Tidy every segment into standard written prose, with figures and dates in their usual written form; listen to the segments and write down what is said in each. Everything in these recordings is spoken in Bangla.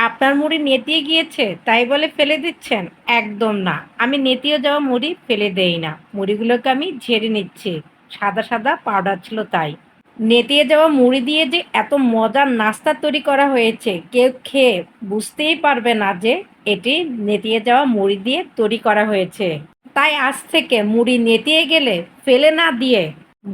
আপনার মুড়ি নেতিয়ে গিয়েছে তাই বলে ফেলে দিচ্ছেন? একদম না। আমি নেতিয়ে যাওয়া মুড়ি ফেলে দেই না। মুড়িগুলোকে আমি ঝেড়ে নিচ্ছি। সাদা, সাদা পাউডার ছিল তাই। নেতিয়ে যাওয়া মুড়ি দিয়ে যে এত মজার নাস্তা তৈরি করা হয়েছে, কেউ খেয়ে বুঝতেই পারবে না যে এটি নেতিয়ে যাওয়া মুড়ি দিয়ে তৈরি করা হয়েছে। তাই আজ থেকে মুড়ি নেতিয়ে গেলে ফেলে না দিয়ে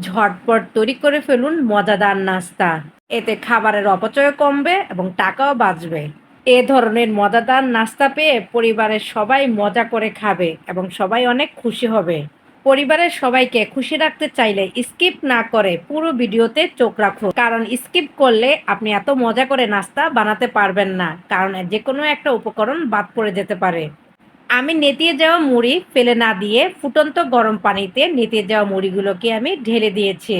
ঝটপট তৈরি করে ফেলুন মজাদার নাস্তা। এতে খাবারের অপচয় কমবে এবং টাকাও বাঁচবে। এ ধরনের মজাদার নাস্তা পেয়ে পরিবারের সবাই মজা করে খাবে এবং সবাই অনেক খুশি হবে। পরিবারের সবাইকে খুশি রাখতে চাইলে স্কিপ না করে পুরো ভিডিওতে চোখ রাখুন, কারণ স্কিপ করলে আপনি এত মজা করে নাস্তা বানাতে পারবেন না, কারণ যে কোনো একটা উপকরণ বাদ পড়ে যেতে পারে। আমি নেতিয়ে যাওয়া মুড়ি ফেলে না দিয়ে ফুটন্ত গরম পানিতে নেতিয়ে যাওয়া মুড়িগুলোকে আমি ঢেলে দিয়েছি।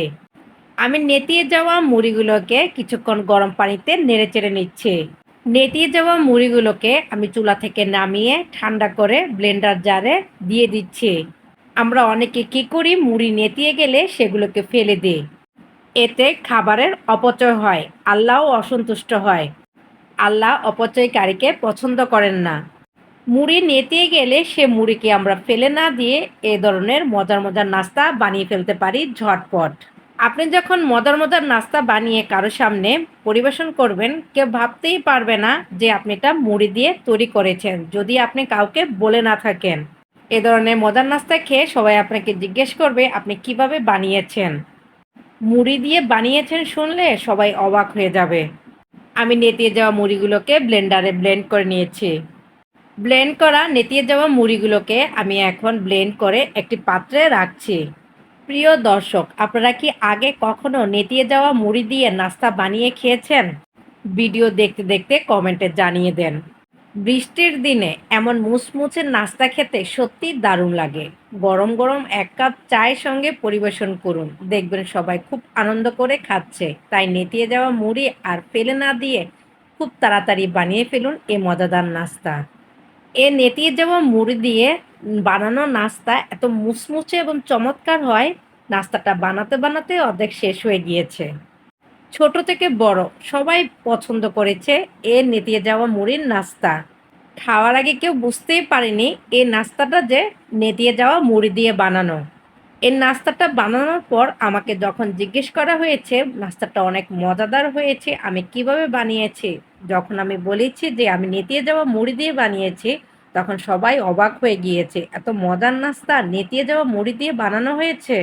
আমি নেতিয়ে যাওয়া মুড়িগুলোকে কিছুক্ষণ গরম পানিতে নেড়েচেড়ে নিচ্ছি। নেতিয়ে যাওয়া মুড়িগুলোকে আমি চুলা থেকে নামিয়ে ঠান্ডা করে ব্লেন্ডার জারে দিয়ে দিচ্ছি। আমরা অনেকে কি করি, মুড়ি নেতিয়ে গেলে সেগুলোকে ফেলে দিই। এতে খাবারের অপচয় হয়, আল্লাহও অসন্তুষ্ট হয়। আল্লাহ অপচয়কারীকে পছন্দ করেন না। মুড়ি নেতিয়ে গেলে সে মুড়িকে আমরা ফেলে না দিয়ে এ ধরনের মজার মজার নাস্তা বানিয়ে ফেলতে পারি ঝটপট। আপনি যখন মজার মজার নাস্তা বানিয়ে কারো সামনে পরিবেশন করবেন, কেউ ভাবতেই পারবে না যে আপনি এটা মুড়ি দিয়ে তৈরি করেছেন, যদি আপনি কাউকে বলে না থাকেন। এ ধরনের মজার নাস্তা খেয়ে সবাই আপনাকে জিজ্ঞেস করবে আপনি কিভাবে বানিয়েছেন। মুড়ি দিয়ে বানিয়েছেন শুনলে সবাই অবাক হয়ে যাবে। আমি নেতিয়ে যাওয়া মুড়িগুলোকে ব্লেন্ডারে ব্লেন্ড করে নিয়েছি। ব্লেন্ড করা নেতিয়ে যাওয়া মুড়িগুলোকে আমি এখন ব্লেন্ড করে একটি পাত্রে রাখছি। প্রিয় দর্শক, আপনারা কি আগে কখনো নেতিয়ে যাওয়া মুড়ি দিয়ে নাস্তা বানিয়ে খেয়েছেন? ভিডিও দেখতে দেখতে কমেন্টে জানিয়ে দেন। বৃষ্টির দিনে এমন মুচমুচে নাস্তা খেতে সত্যিই দারুণ লাগে। গরম গরম এক কাপ চায়ের সঙ্গে পরিবেশন করুন, দেখবেন সবাই খুব আনন্দ করে খাচ্ছে। তাই নেতিয়ে যাওয়া মুড়ি আর ফেলে না দিয়ে খুব তাড়াতাড়ি বানিয়ে ফেলুন এ মজাদার নাস্তা। এ নেতিয়ে যাওয়া মুড়ি দিয়ে বানানো নাস্তা এত মুচমুচে এবং চমৎকার হয়, নাস্তাটা বানাতে বানাতে অর্ধেক শেষ হয়ে গিয়েছে। ছোট থেকে বড় সবাই পছন্দ করেছে এ নেতিয়ে যাওয়া মুড়ির নাস্তা। খাওয়ার আগে কেউ বুঝতেই পারেনি এই নাস্তাটা যে নেতিয়ে যাওয়া মুড়ি দিয়ে বানানো। এই নাস্তাটা বানানোর পর আমাকে যখন জিজ্ঞেস করা হয়েছে নাস্তাটা অনেক মজাদার হয়েছে, আমি কিভাবে বানিয়েছি, যখন আমি বলেছি যে আমি নেতিয়ে যাওয়া মুড়ি দিয়ে বানিয়েছি, তখন সবাই অবাক হয়ে গিয়েছে। এত মজার নাস্তা নেতিয়ে যাওয়া মুড়ি দিয়ে বানানো হয়েছে।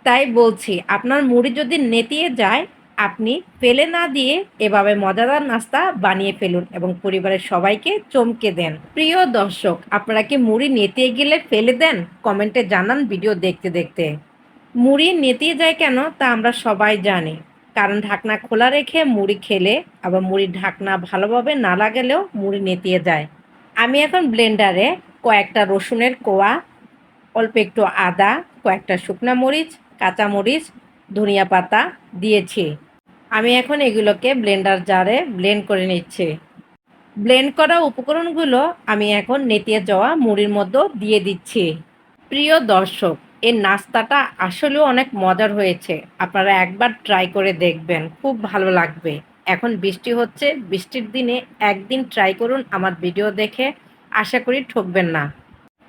তাই বলছি, আপনার মুড়ি যদি নেতিয়ে যায়, আপনি ফেলে না দিয়ে এভাবে মজাদার নাস্তা বানিয়ে ফেলুন এবং পরিবারের সবাইকে চমকে দেন। প্রিয় দর্শক, আপনারা কি মুড়ি নেতিয়ে গেলে ফেলে দেন? কমেন্টে জানান ভিডিও দেখতে দেখতে। মুড়ি নেতিয়ে যায় কেন তা আমরা সবাই জানি, কারণ ঢাকনা খোলা রেখে মুড়ি খেলে আবার মুড়ির ঢাকনা ভালোভাবে না লাগালেও মুড়ি নেতিয়ে যায়। আমি এখন ব্লেন্ডারে কয়েকটা রসুনের কোয়া, অল্প একটু আদা, কয়েকটা শুকনা মরিচ, কাঁচা মরিচ, ধনিয়া পাতা দিয়েছি। আমি এখন এগুলোকে ব্লেন্ডার জারে ব্লেন্ড করে নিচ্ছি। ব্লেন্ড করা উপকরণগুলো আমি এখন নেতিয়ে যাওয়া মুড়ির মধ্যে দিয়ে দিচ্ছি। প্রিয় দর্শক, এই নাস্তাটা আসলেও অনেক মজার হয়েছে। আপনারা একবার ট্রাই করে দেখবেন, খুব ভালো লাগবে। এখন বৃষ্টি হচ্ছে, বৃষ্টির দিনে একদিন ট্রাই করুন আমার ভিডিও দেখে, আশা করি ঠকবেন না।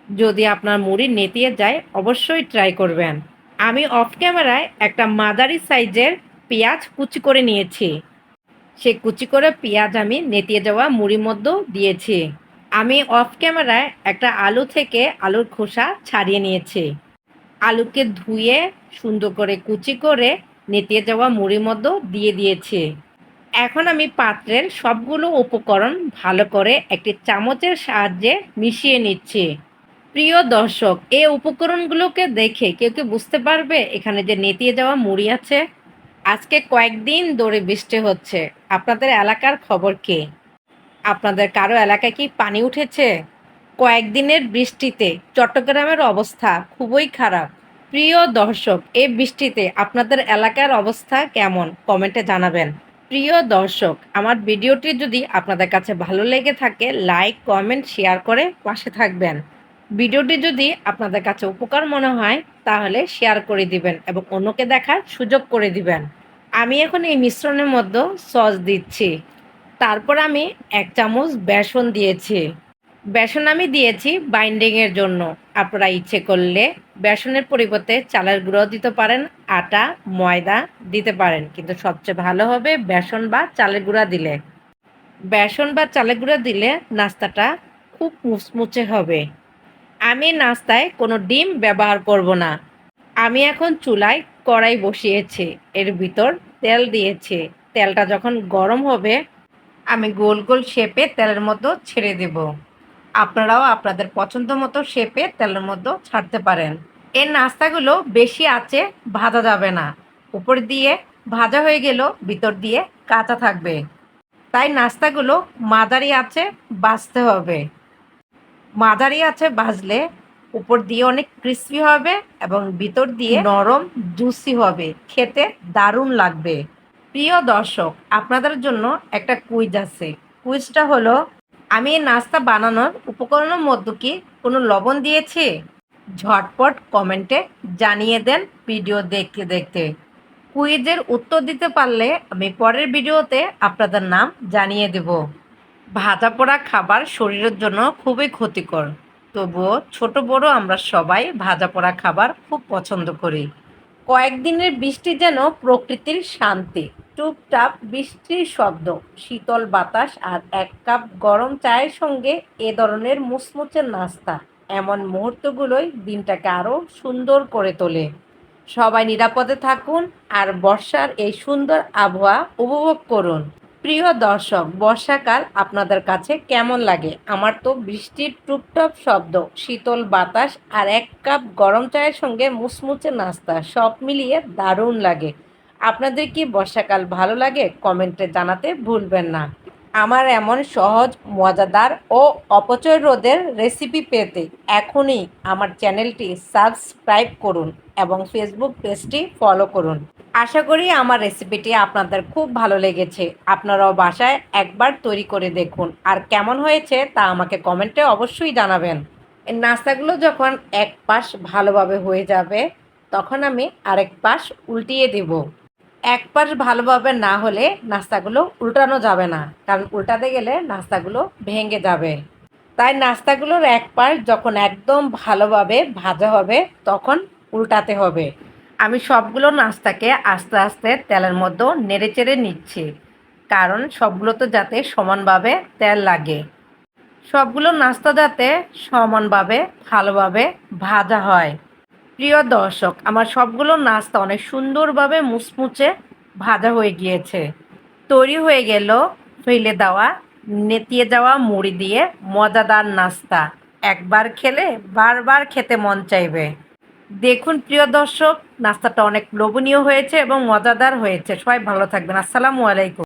যদি আপনার মুড়ি নেতিয়ে যায় অবশ্যই ট্রাই করবেন। আমি অফ ক্যামেরায় একটা মাঝারি সাইজের পেঁয়াজ কুচি করে নিয়েছি। সে কুচি করে পেঁয়াজ আমি নেতিয়ে যাওয়া মুড়ির মধ্যেও দিয়েছি। আমি অফ ক্যামেরায় একটা আলু থেকে আলুর খোসা ছাড়িয়ে নিয়েছি। আলুকে ধুয়ে সুন্দর করে কুচি করে নেতিয়ে যাওয়া মুড়ির মধ্যেও দিয়ে দিয়েছি। এখন আমি পাত্রের সবগুলো উপকরণ ভালো করে একটি চামচের সাহায্যে মিশিয়ে নিচ্ছি। প্রিয় দর্শক, এই উপকরণগুলোকে দেখে কেউ কি বুঝতে পারবে এখানে যে নেতিয়ে যাওয়া মুড়ি আছে? আজকে কয়েকদিন ধরে বৃষ্টি হচ্ছে। আপনাদের এলাকার খবর কি? আপনাদের কারো এলাকায় কি পানি উঠেছে? কয়েকদিনের বৃষ্টিতে চট্টগ্রামের অবস্থা খুবই খারাপ। প্রিয় দর্শক, এই বৃষ্টিতে আপনাদের এলাকার অবস্থা কেমন কমেন্টে জানাবেন। প্রিয় দর্শক, আমার ভিডিওটি যদি আপনাদের কাছে ভালো লেগে থাকে লাইক, কমেন্ট, শেয়ার করে পাশে থাকবেন। ভিডিওটি যদি আপনাদের কাছে উপকার মনে হয় তাহলে শেয়ার করে দিবেন এবং অন্যকে দেখার সুযোগ করে দিবেন। আমি এখন এই মিশ্রণের মধ্যে সস দিচ্ছি। তারপর আমি ১ চামচ বেসন দিয়েছি। বেসন আমি দিয়েছি বাইন্ডিংয়ের জন্য। আপনারা ইচ্ছে করলে বেসনের পরিবর্তে চালের গুঁড়াও দিতে পারেন, আটা, ময়দা দিতে পারেন। কিন্তু সবচেয়ে ভালো হবে বেসন বা চালের গুঁড়া দিলে। বেসন বা চালের গুঁড়া দিলে নাস্তাটা খুব মুচমুচে হবে। আমি নাস্তায় কোনো ডিম ব্যবহার করব না। আমি এখন চুলায় কড়াই বসিয়েছি। এর ভিতর তেল দিয়েছি। তেলটা যখন গরম হবে, আমি গোল গোল শেপে তেলের মধ্যে ছেড়ে দেব। আপনারাও আপনাদের পছন্দ মতো শেপে তেলের মধ্যে ছাড়তে পারেন। এই নাস্তাগুলো বেশি আঁচে ভাজা যাবে না। উপর দিয়ে ভাজা হয়ে গেলেও ভিতর দিয়ে কাঁচা থাকবে। তাই নাস্তাগুলো মাঝারি আঁচে ভাজতে হবে। মাঝারি আঁচে ভাজলে উপর দিয়ে অনেক ক্রিস্পি হবে এবং ভিতর দিয়ে নরম জুসি হবে। খেতে দারুণ লাগবে। প্রিয় দর্শক, আপনাদের জন্য একটা কুইজ আছে। কুইজটা হলো, আমি এই নাস্তা বানানোর উপকরণের মধ্যে কি কোনো লবণ দিয়েছি? ঝটপট কমেন্টে জানিয়ে দেন ভিডিও দেখতে দেখতে। কুইজের উত্তর দিতে পারলে আমি পরের ভিডিওতে আপনাদের নাম জানিয়ে দেব। ভাজা পোড়া খাবার শরীরের জন্য খুবই ক্ষতিকর। তবুও ছোট বড় আমরা সবাই ভাজা পোড়া খাবার খুব পছন্দ করি। কয়েকদিনের বৃষ্টি যেন প্রকৃতির শান্তি। টুপটাপ বৃষ্টির শব্দ, শীতল বাতাস আর ১ কাপ গরম চায়ের সঙ্গে এ ধরনের মুচমুচে নাস্তা, এমন মুহূর্তগুলোই দিনটাকে আরও সুন্দর করে তোলে। সবাই নিরাপদে থাকুন আর বর্ষার এই সুন্দর আবহাওয়া উপভোগ করুন। প্রিয় দর্শক, বর্ষাকাল আপনাদের কাছে কেমন লাগে? আমার তো বৃষ্টির টুপটাপ শব্দ, শীতল বাতাস আর ১ কাপ গরম চায়ের সঙ্গে মুচমুচে নাস্তা সব মিলিয়ে দারুণ লাগে। আপনাদের কি বর্ষাকাল ভালো লাগে? কমেন্টে জানাতে ভুলবেন না। আমার এমন সহজ, মজাদার ও অপচয় রোধের রেসিপি পেতে এখনই আমার চ্যানেলটি সাবস্ক্রাইব করুন এবং ফেসবুক পেজটি ফলো করুন। আশা করি আমার রেসিপিটি আপনাদের খুব ভালো লেগেছে। আপনারাও বাসায় একবার তৈরি করে দেখুন আর কেমন হয়েছে তা আমাকে কমেন্টে অবশ্যই জানাবেন। এই নাস্তাগুলো যখন এক পাশ ভালোভাবে হয়ে যাবে, তখন আমি আরেক পাশ উল্টিয়ে দেব। এক পাশ ভালোভাবে না হলে নাস্তাগুলো উল্টানো যাবে না, কারণ উল্টাতে গেলে নাস্তাগুলো ভেঙে যাবে। তাই নাস্তাগুলোর এক পাশ যখন একদম ভালোভাবে ভাজা হবে তখন উল্টাতে হবে। আমি সবগুলো নাস্তাকে আস্তে আস্তে তেলের মধ্যে নেড়েচেড়ে নিচ্ছি, কারণ সবগুলো তো যাতে সমানভাবে তেল লাগে। সবগুলো নাস্তা যাতে সমানভাবে ভালোভাবে ভাজা হয়। প্রিয় দর্শক, আমার সবগুলো নাস্তা অনেক সুন্দরভাবে মুচমুচে ভাজা হয়ে গিয়েছে। তৈরি হয়ে গেল ফেলে দেওয়া, নেতিয়ে যাওয়া মুড়ি দিয়ে মজাদার নাস্তা। একবার খেলে বারবার খেতে মন চাইবে। দেখুন প্রিয় দর্শক, নাস্তাটা অনেক লোভনীয় হয়েছে এবং মজাদার হয়েছে। সবাই ভালো থাকবেন। আসসালামু আলাইকুম।